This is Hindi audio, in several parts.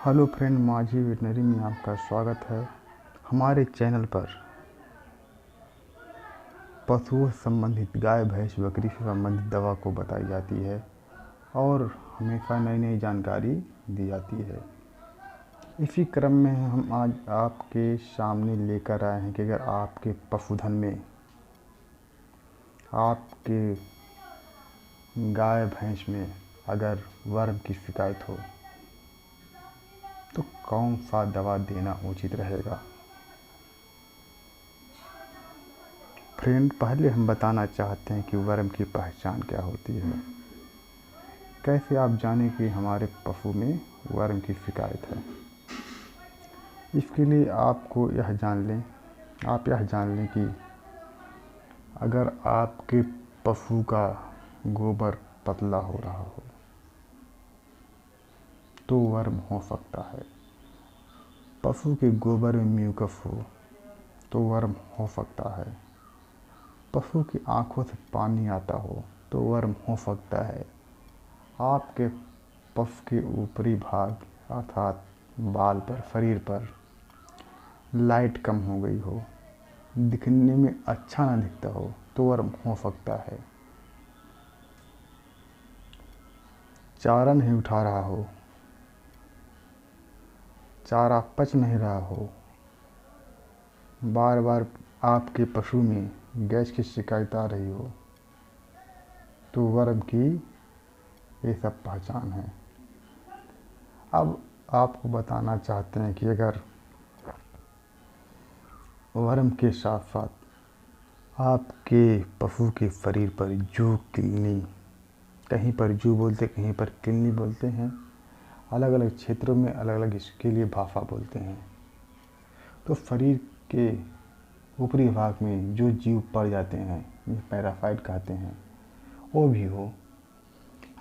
हेलो फ्रेंड, माझी वेटनरी में आपका स्वागत है। हमारे चैनल पर पशुओं से संबंधित, गाय भैंस बकरी से संबंधित दवा को बताई जाती है और हमेशा नई नई जानकारी दी जाती है। इसी क्रम में हम आज आपके सामने लेकर आए हैं कि अगर आपके पशुधन में, आपके गाय भैंस में अगर वर्म की शिकायत हो तो कौन सा दवा देना उचित रहेगा। फ्रेंड, पहले हम बताना चाहते हैं कि वर्म की पहचान क्या होती है। कैसे आप जानें कि हमारे पशु में वर्म की शिकायत है। इसके लिए आपको यह जान लें कि अगर आपके पशु का गोबर पतला हो रहा हो तो वर्म हो सकता है। पशु के गोबर में म्यूकस हो तो वर्म हो सकता है। पशु की आंखों से पानी आता हो तो वर्म हो सकता है। आपके पशु के ऊपरी भाग अर्थात बाल पर, शरीर पर लाइट कम हो गई हो, दिखने में अच्छा ना दिखता हो तो वर्म हो सकता है। चारा नहीं उठा रहा हो, चारा पच नहीं रहा हो, बार बार आपके पशु में गैस की शिकायत आ रही हो तो वर्म की ये सब पहचान है। अब आपको बताना चाहते हैं कि अगर वर्म के साथ साथ आपके पशु के शरीर पर जू किलनी, कहीं पर जू बोलते, कहीं पर किलनी बोलते हैं, अलग अलग क्षेत्रों में अलग अलग इसके लिए भाषा बोलते हैं, तो शरीर के ऊपरी भाग में जो जीव पड़ जाते हैं, ये पैरासाइट कहते हैं, वो भी हो।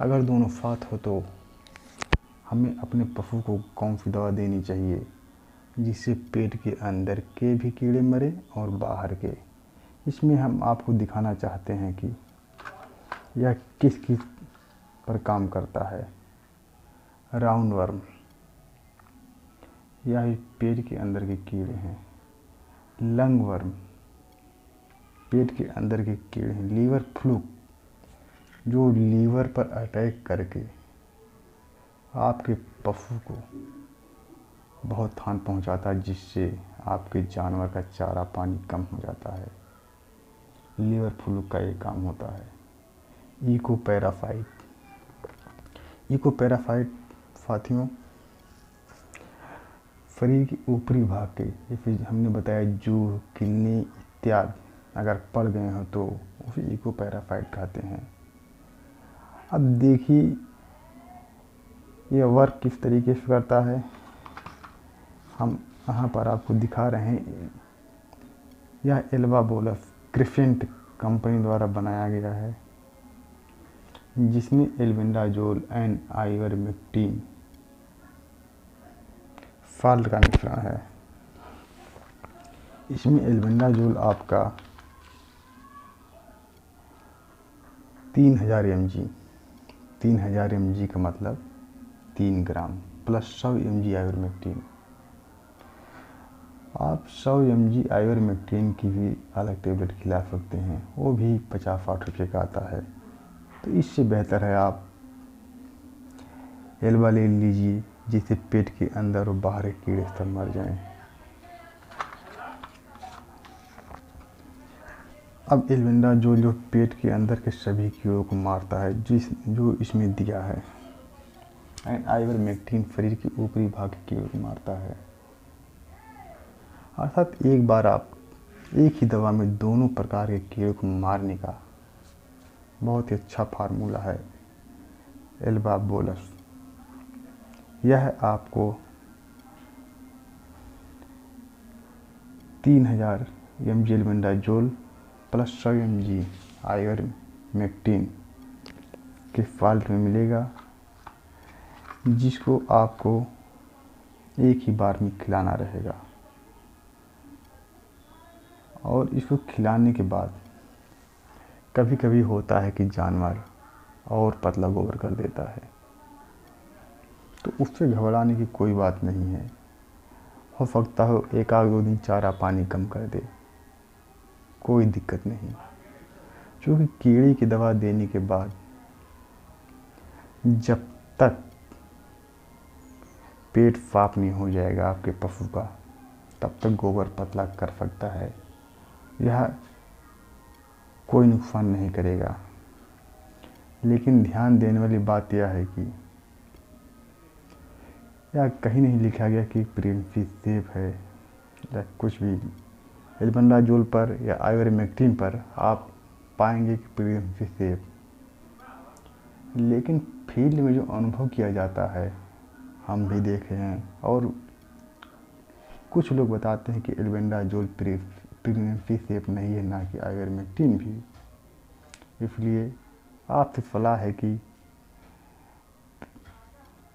अगर दोनों साथ हो तो हमें अपने पशु को कौन सी दवा देनी चाहिए जिससे पेट के अंदर के भी कीड़े मरे और बाहर के। इसमें हम आपको दिखाना चाहते हैं कि यह किस किस पर काम करता है। राउंड वर्म, यह पेट के अंदर के कीड़े हैं। लंग वर्म, पेट के अंदर के कीड़े हैं। लीवर फ्लूक, जो लीवर पर अटैक करके आपके पशु को बहुत हानि पहुंचाता है, जिससे आपके जानवर का चारा पानी कम हो जाता है। लीवर फ्लूक का ये काम होता है। इकोपैरासाइट साथियों, शरीर के ऊपरी भाग के, जैसे हमने बताया जूह, किलनी इत्यादि अगर पड़ गए हो तो उसे इकोपैरासाइट कहते हैं। अब देखिए यह वर्क किस तरीके से करता है। हम यहाँ पर आपको दिखा रहे हैं। यह एल्बाबोलस क्रिसेंट कंपनी द्वारा बनाया गया है, जिसमें एल्बेंडाजोल एंड आइवरमेक्टिन साल्ट का मिश्रण है। इसमें एल्बेंडाजोल आपका 3000 mg का मतलब 3 ग्राम प्लस 100 mg आइवरमेक्टिन। आप 100 mg आइवरमेक्टिन की भी अलग टेबलेट खिला सकते हैं, वो भी 50-60 रुपये का आता है। तो इससे बेहतर है आप एल्बा ले लीजिए, जिससे पेट के अंदर और बाहर के कीड़े सब मर जाएं। अब एल्बेंडाजोल जो पेट के अंदर के सभी कीड़ों को मारता है, जो इसमें दिया है। एंड आइवरमेक्टिन शरीर के ऊपरी भाग के कीड़ों को मारता है। अर्थात एक बार आप एक ही दवा में दोनों प्रकार के कीड़ों को मारने का बहुत ही अच्छा फार्मूला है एल्बाबोलस। यह आपको 3000 mg albendazole plus 100 mg ivermectin के साल्ट में मिलेगा, जिसको आपको एक ही बार में खिलाना रहेगा। और इसको खिलाने के बाद कभी कभी होता है कि जानवर और पतला गोबर कर देता है, तो उससे घबराने की कोई बात नहीं है। हो सकता हो एक आध दो दिन चारा पानी कम कर दे, कोई दिक्कत नहीं। क्योंकि कीड़े की दवा देने के बाद जब तक पेट साफ नहीं हो जाएगा आपके पशु का, तब तक गोबर पतला कर सकता है। यह कोई नुकसान नहीं करेगा। लेकिन ध्यान देने वाली बात यह है कि यह कहीं नहीं लिखा गया कि प्रिंसी सेफ है या कुछ भी। एल्बेंडाजोल पर या आइवरमेक्टिन पर आप पाएंगे कि प्रिंसी सेफ, लेकिन फील्ड में जो अनुभव किया जाता है, हम भी देखे हैं और कुछ लोग बताते हैं कि एल्बेंडाजोल प्रिंसी सेफ नहीं है, ना कि आइवरमेक्टिन भी। इसलिए आपसे सलाह है कि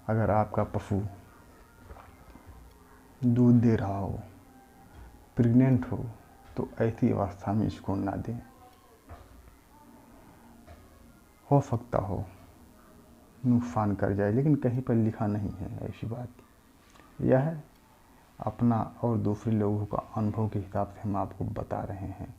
अगर आपका पशु दूध दे रहा हो, प्रेग्नेंट हो, तो ऐसी अवस्था में इसको ना दें। हो सकता हो नुकसान कर जाए, लेकिन कहीं पर लिखा नहीं है ऐसी बात। यह अपना और दूसरे लोगों का अनुभव के हिसाब से हम आपको बता रहे हैं।